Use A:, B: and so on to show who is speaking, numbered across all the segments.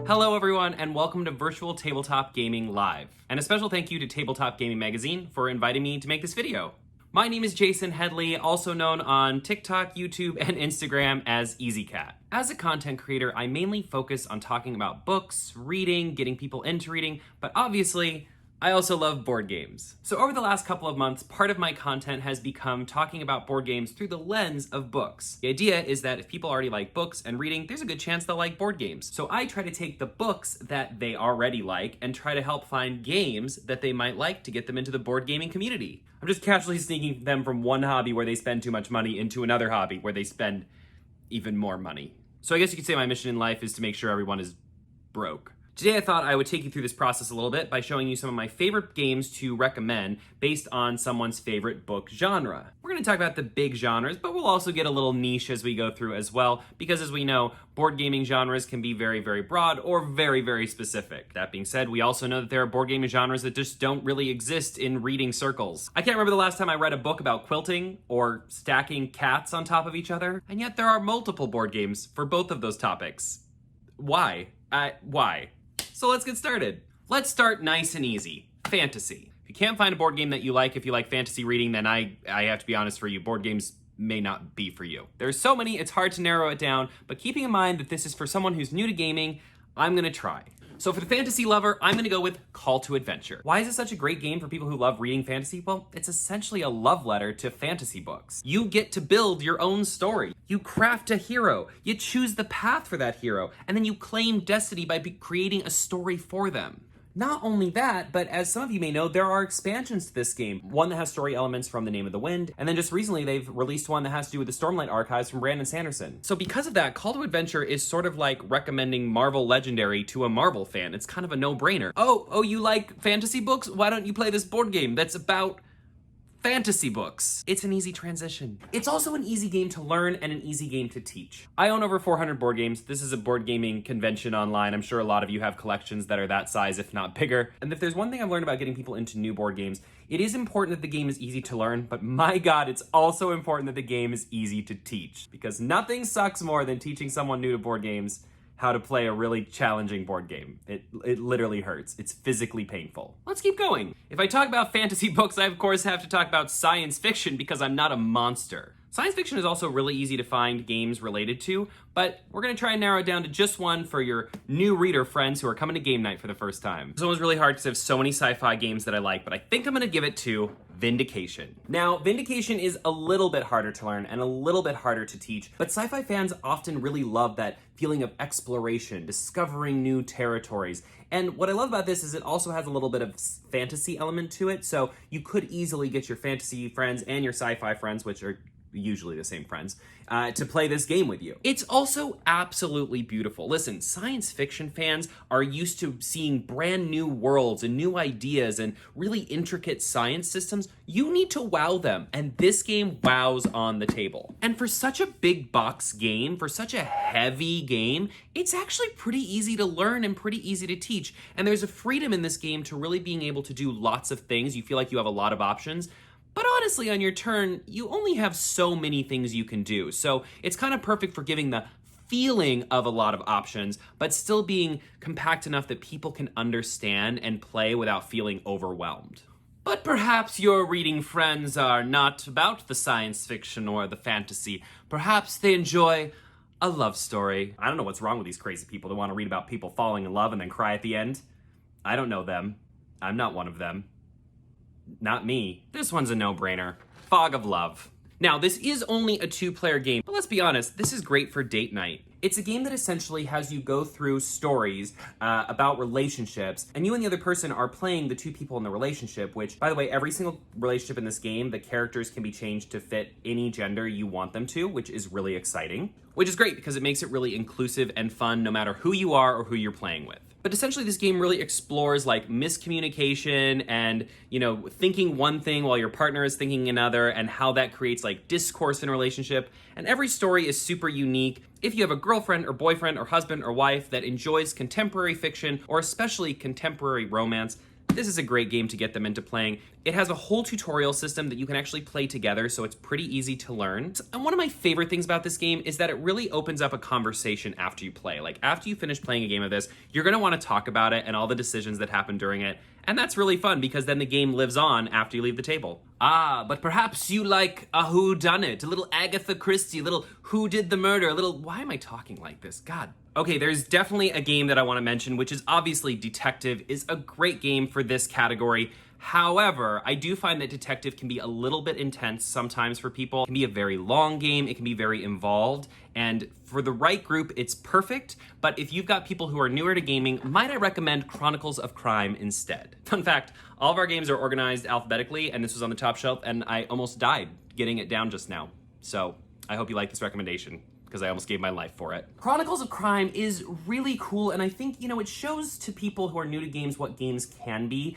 A: Hello everyone, and welcome to Virtual Tabletop Gaming Live. And a special thank you to Tabletop Gaming Magazine for inviting me to make this video. My name is Jaysen Headly, also known on TikTok, YouTube, and Instagram as Eezeecat. As a content creator, I mainly focus on talking about books, reading, getting people into reading, but obviously, I also love board games. So over the last couple of months, part of my content has become talking about board games through the lens of books. The idea is that if people already like books and reading, there's a good chance they'll like board games. So I try to take the books that they already like and try to help find games that they might like to get them into the board gaming community. I'm just casually sneaking them from one hobby where they spend too much money into another hobby where they spend even more money. So I guess you could say my mission in life is to make sure everyone is broke. Today I thought I would take you through this process a little bit by showing you some of my favorite games to recommend based on someone's favorite book genre. We're going to talk about the big genres, but we'll also get a little niche as we go through as well, because as we know, board gaming genres can be very, very broad or very, very specific. That being said, we also know that there are board gaming genres that just don't really exist in reading circles. I can't remember the last time I read a book about quilting or stacking cats on top of each other, and yet there are multiple board games for both of those topics. Why? Why? So let's get started. Let's start nice and easy. Fantasy. If you can't find a board game that you like, if you like fantasy reading, then I have to be honest for you, board games may not be for you. There's so many, it's hard to narrow it down, but keeping in mind that this is for someone who's new to gaming, I'm gonna try. So for the fantasy lover, I'm gonna go with Call to Adventure. Why is it such a great game for people who love reading fantasy? Well, it's essentially a love letter to fantasy books. You get to build your own story. You craft a hero. You choose the path for that hero, and then you claim destiny by creating a story for them. Not only that, but as some of you may know, there are expansions to this game. One that has story elements from The Name of the Wind, and then just recently they've released one that has to do with the Stormlight archives from Brandon Sanderson. So because of that, Call to Adventure is sort of like recommending Marvel Legendary to a Marvel fan. It's kind of a no-brainer. Oh, you like fantasy books? Why don't you play this board game that's about fantasy books? It's an easy transition. It's also an easy game to learn and an easy game to teach. I own over 400 board games. This is a board gaming convention online. I'm sure a lot of you have collections that are that size, if not bigger. And if there's one thing I've learned about getting people into new board games, it is important that the game is easy to learn, but my God, it's also important that the game is easy to teach. Because nothing sucks more than teaching someone new to board games how to play a really challenging board game. It literally hurts. It's physically painful. Let's keep going. If I talk about fantasy books, I of course have to talk about science fiction because I'm not a monster. Science fiction is also really easy to find games related to, but we're gonna try and narrow it down to just one for your new reader friends who are coming to game night for the first time. This one was really hard because I have so many sci-fi games that I like, but I think I'm gonna give it to Vindication. Now, Vindication is a little bit harder to learn and a little bit harder to teach, but sci-fi fans often really love that feeling of exploration, discovering new territories. And what I love about this is it also has a little bit of fantasy element to it, so you could easily get your fantasy friends and your sci-fi friends, which are usually the same friends, to play this game with you. It's also absolutely beautiful. Listen, science fiction fans are used to seeing brand new worlds and new ideas and really intricate science systems. You need to wow them, and this game wows on the table. And for such a big box game, for such a heavy game, it's actually pretty easy to learn and pretty easy to teach. And there's a freedom in this game to really being able to do lots of things. You feel like you have a lot of options. But honestly, on your turn, you only have so many things you can do. So it's kind of perfect for giving the feeling of a lot of options, but still being compact enough that people can understand and play without feeling overwhelmed. But perhaps your reading friends are not about the science fiction or the fantasy. Perhaps they enjoy a love story. I don't know what's wrong with these crazy people that want to read about people falling in love and then cry at the end. I don't know them. I'm not one of them. Not me. This one's a no-brainer. Fog of Love. Now, this is only a 2-player game, but let's be honest, this is great for date night. It's a game that essentially has you go through stories about relationships, and you and the other person are playing the two people in the relationship, which, by the way, every single relationship in this game, the characters can be changed to fit any gender you want them to, which is really exciting. Which is great because it makes it really inclusive and fun no matter who you are or who you're playing with. But essentially this game really explores like miscommunication and, thinking one thing while your partner is thinking another and how that creates like discourse in a relationship. And every story is super unique. If you have a girlfriend or boyfriend or husband or wife that enjoys contemporary fiction or especially contemporary romance, this is a great game to get them into playing. It has a whole tutorial system that you can actually play together, so it's pretty easy to learn. And one of my favorite things about this game is that it really opens up a conversation after you play. Like, after you finish playing a game of this, you're gonna wanna talk about it and all the decisions that happen during it. And that's really fun because then the game lives on after you leave the table. Ah, but perhaps you like a whodunit, a little Agatha Christie, a little who did the murder, a little, why am I talking like this? God. Okay, there's definitely a game that I wanna mention, which is obviously Detective is a great game for this category. However, I do find that Detective can be a little bit intense sometimes for people. It can be a very long game, it can be very involved, and for the right group, it's perfect, but if you've got people who are newer to gaming, might I recommend Chronicles of Crime instead? Fun fact, all of our games are organized alphabetically, and this was on the top shelf, and I almost died getting it down just now. So, I hope you like this recommendation, because I almost gave my life for it. Chronicles of Crime is really cool, and I think, you know, it shows to people who are new to games what games can be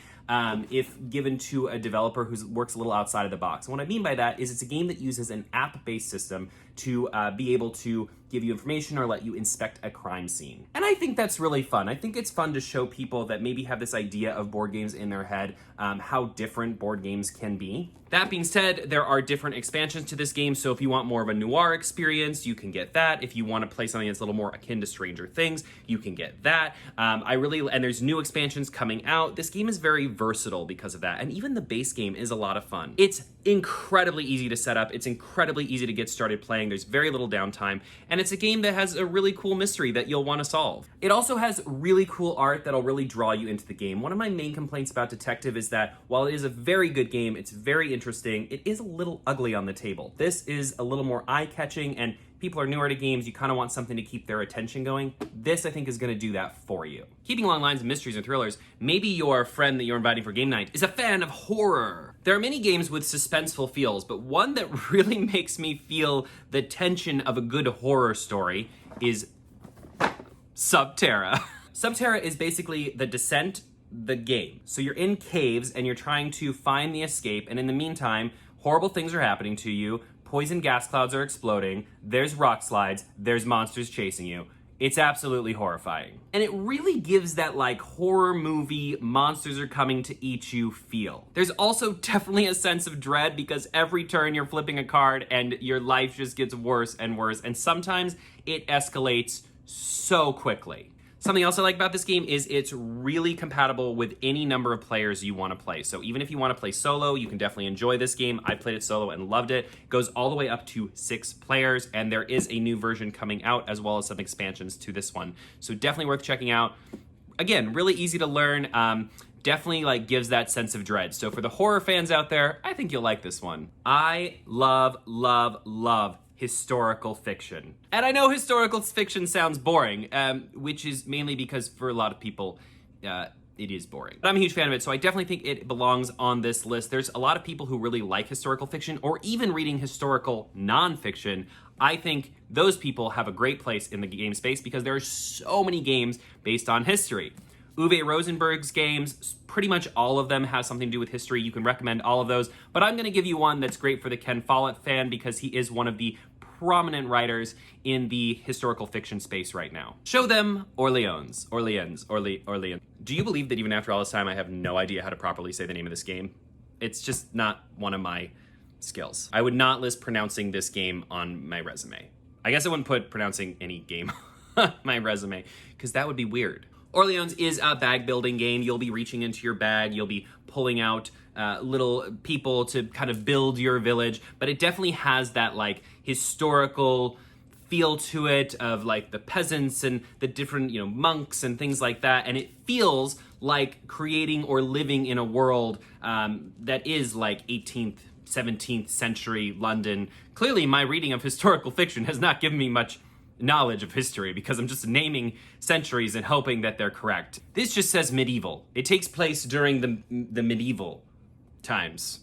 A: if given to a developer who works a little outside of the box. And what I mean by that is it's a game that uses an app-based system to be able to give you information or let you inspect a crime scene. And I think that's really fun. I think it's fun to show people that maybe have this idea of board games in their head, how different board games can be. That being said, there are different expansions to this game, so if you want more of a noir experience, you can get that. If you want to play something that's a little more akin to Stranger Things, you can get that. And there's new expansions coming out. This game is very versatile because of that, and even the base game is a lot of fun. It's incredibly easy to set up. It's incredibly easy to get started playing. There's very little downtime, and it's a game that has a really cool mystery that you'll want to solve. It also has really cool art that'll really draw you into the game. One of my main complaints about Detective is that while it is a very good game, it's very interesting, it is a little ugly on the table. This is a little more eye-catching, and people are newer to games, you kind of want something to keep their attention going. This, I think, is going to do that for you. Keeping along lines of mysteries and thrillers, maybe your friend that you're inviting for game night is a fan of horror. There are many games with suspenseful feels, but one that really makes me feel the tension of a good horror story is Subterra. Subterra is basically The Descent, the game. So you're in caves and you're trying to find the escape, and in the meantime, horrible things are happening to you. Poison gas clouds are exploding, there's rock slides, there's monsters chasing you. It's absolutely horrifying. And it really gives that like horror movie, monsters are coming to eat you feel. There's also definitely a sense of dread because every turn you're flipping a card and your life just gets worse and worse, and sometimes it escalates so quickly. Something else I like about this game is it's really compatible with any number of players you want to play. So even if you want to play solo, you can definitely enjoy this game. I played it solo and loved it. It goes all the way up to 6 players, and there is a new version coming out as well as some expansions to this one. So definitely worth checking out. Again, really easy to learn. Definitely like gives that sense of dread. So for the horror fans out there, I think you'll like this one. I love, love, love historical fiction. And I know historical fiction sounds boring, which is mainly because for a lot of people, it is boring. But I'm a huge fan of it, so I definitely think it belongs on this list. There's a lot of people who really like historical fiction or even reading historical nonfiction. I think those people have a great place in the game space because there are so many games based on history. Uwe Rosenberg's games, pretty much all of them have something to do with history. You can recommend all of those, but I'm gonna give you one that's great for the Ken Follett fan because he is one of the prominent writers in the historical fiction space right now. Show them Orleans. Do you believe that even after all this time, I have no idea how to properly say the name of this game? It's just not one of my skills. I would not list pronouncing this game on my resume. I guess I wouldn't put pronouncing any game on my resume, because that would be weird. Orleans is a bag building game. You'll be reaching into your bag, you'll be pulling out little people to kind of build your village, but it definitely has that like historical feel to it of like the peasants and the different, monks and things like that, and it feels like creating or living in a world that is like 18th, 17th century London. Clearly, my reading of historical fiction has not given me much knowledge of history because I'm just naming centuries and hoping that they're correct. This just says medieval. It takes place during the medieval times,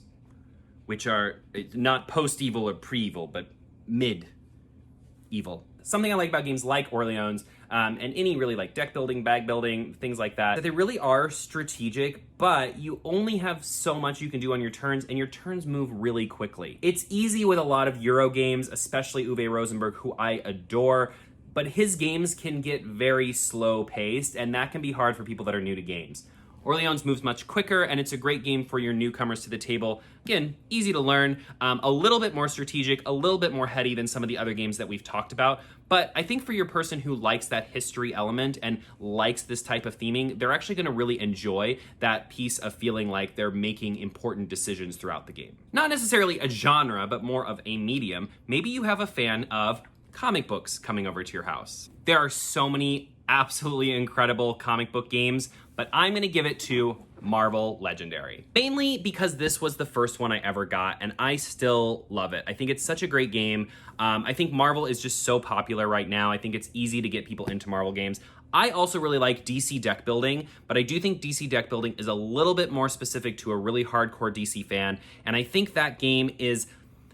A: which are not post-evil or pre-evil, but mid-evil. Something I like about games like Orleans and any really like deck building, bag building, things like that they really are strategic, but you only have so much you can do on your turns, and your turns move really quickly. It's easy with a lot of Euro games, especially Uwe Rosenberg, who I adore, but his games can get very slow paced, and that can be hard for people that are new to games. Orleans moves much quicker, and it's a great game for your newcomers to the table. Again, easy to learn, a little bit more strategic, a little bit more heady than some of the other games that we've talked about. But I think for your person who likes that history element and likes this type of theming, they're actually going to really enjoy that piece of feeling like they're making important decisions throughout the game. Not necessarily a genre, but more of a medium. Maybe you have a fan of comic books coming over to your house. There are so many absolutely incredible comic book games, but I'm going to give it to Marvel Legendary. Mainly because this was the first one I ever got, and I still love it. I think it's such a great game. I think Marvel is just so popular right now. I think it's easy to get people into Marvel games. I also really like DC deck building, but I do think DC deck building is a little bit more specific to a really hardcore DC fan, and I think that game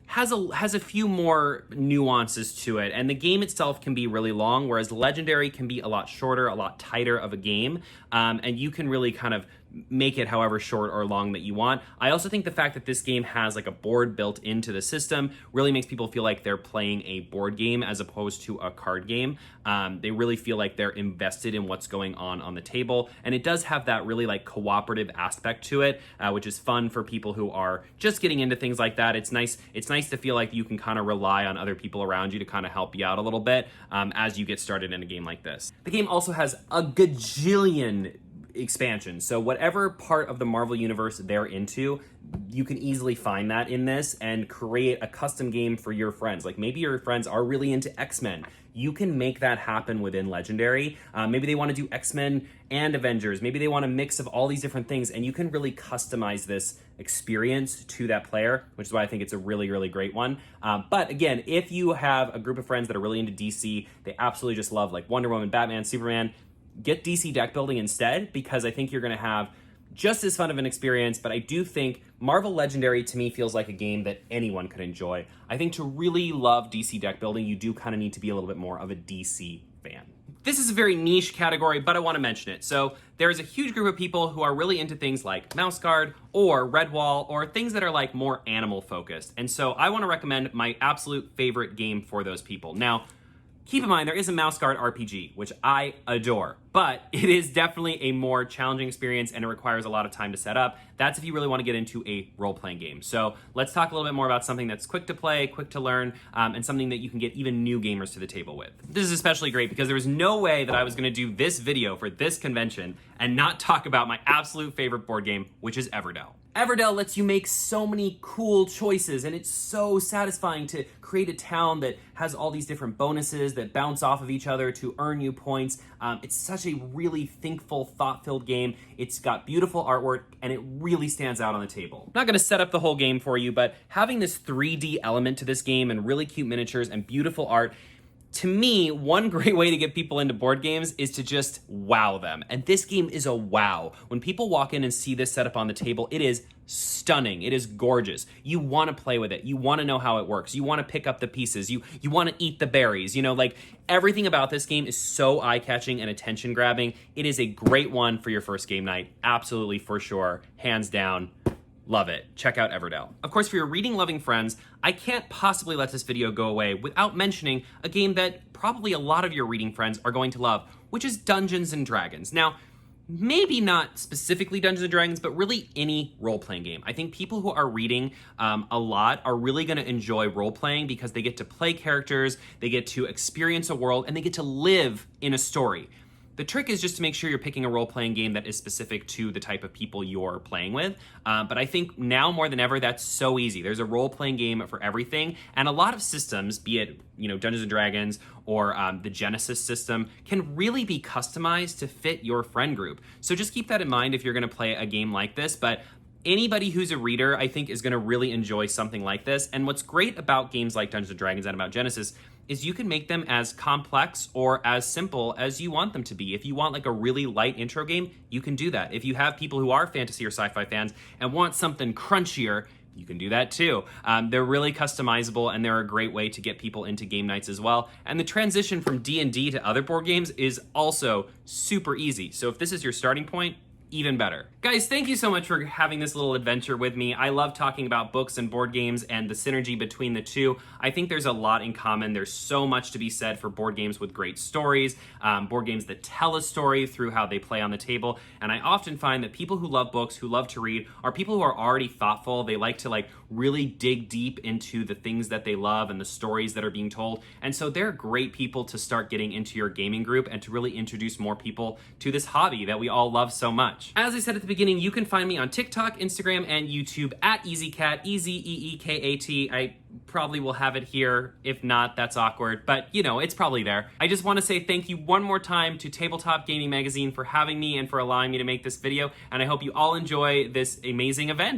A: has a few more nuances to it, and the game itself can be really long, whereas Legendary can be a lot shorter, a lot tighter of a game, and you can really kind of make it however short or long that you want. I also think the fact that this game has like a board built into the system really makes people feel like they're playing a board game as opposed to a card game. They really feel like they're invested in what's going on the table, and it does have that really like cooperative aspect to it, which is fun for people who are just getting into things like that. It's nice to feel like you can kind of rely on other people around you to kind of help you out a little bit as you get started in a game like this. The game also has a gajillion expansion. So whatever part of the Marvel universe they're into, you can easily find that in this and create a custom game for your friends. Like maybe your friends are really into X-Men. You can make that happen within Legendary. Maybe they want to do X-Men and Avengers. Maybe they want a mix of all these different things, and you can really customize this experience to that player, which is why I think it's a really, really great one. But again, if you have a group of friends that are really into DC, they absolutely just love like Wonder Woman, Batman, Superman, get DC deck building instead, because I think you're going to have just as fun of an experience. But I do think Marvel Legendary to me feels like a game that anyone could enjoy. I think to really love DC deck building, you do kind of need to be a little bit more of a DC fan. This is a very niche category, but I want to mention it. So there is a huge group of people who are really into things like Mouse Guard or Redwall or things that are like more animal focused. And so I want to recommend my absolute favorite game for those people. Now, keep in mind, there is a Mouse Guard RPG, which I adore, but it is definitely a more challenging experience and it requires a lot of time to set up. That's if you really want to get into a role-playing game. So let's talk a little bit more about something that's quick to play, quick to learn, and something that you can get even new gamers to the table with. This is especially great because there was no way that I was going to do this video for this convention and not talk about my absolute favorite board game, which is Everdell. Everdell lets you make so many cool choices, and it's so satisfying to create a town that has all these different bonuses that bounce off of each other to earn you points. It's such a really thinkful, thought-filled game. It's got beautiful artwork, and it really stands out on the table. I'm not going to set up the whole game for you, but having this 3D element to this game and really cute miniatures and beautiful art, to me, one great way to get people into board games is to just wow them. And this game is a wow. When people walk in and see this set up on the table, it is stunning. It is gorgeous. You want to play with it. You want to know how it works. You want to pick up the pieces. You want to eat the berries. You know, like everything about this game is so eye-catching and attention-grabbing. It is a great one for your first game night. Absolutely, for sure. Hands down. Love it. Check out Everdell. Of course, for your reading-loving friends, I can't possibly let this video go away without mentioning a game that probably a lot of your reading friends are going to love, which is Dungeons & Dragons. Now, maybe not specifically Dungeons & Dragons, but really any role-playing game. I think people who are reading a lot are really going to enjoy role-playing because they get to play characters, they get to experience a world, and they get to live in a story. The trick is just to make sure you're picking a role-playing game that is specific to the type of people you're playing with. But I think now more than ever, that's so easy. There's a role-playing game for everything. And a lot of systems, be it Dungeons & Dragons or the Genesis system, can really be customized to fit your friend group. So just keep that in mind if you're going to play a game like this. But anybody who's a reader, I think, is going to really enjoy something like this. And what's great about games like Dungeons & Dragons and about Genesis is you can make them as complex or as simple as you want them to be. If you want like a really light intro game, you can do that. If you have people who are fantasy or sci-fi fans and want something crunchier, you can do that too. They're really customizable and they're a great way to get people into game nights as well. And the transition from D&D to other board games is also super easy. So if this is your starting point, even better. Guys, thank you so much for having this little adventure with me. I love talking about books and board games and the synergy between the two. I think there's a lot in common. There's so much to be said for board games with great stories, board games that tell a story through how they play on the table. And I often find that people who love books, who love to read, are people who are already thoughtful. They like to really dig deep into the things that they love and the stories that are being told. And so they're great people to start getting into your gaming group and to really introduce more people to this hobby that we all love so much. As I said at the beginning, you can find me on TikTok, Instagram, and YouTube at Eezeecat, Eezeecat. I probably will have it here. If not, that's awkward, but it's probably there. I just want to say thank you one more time to Tabletop Gaming Magazine for having me and for allowing me to make this video, and I hope you all enjoy this amazing event.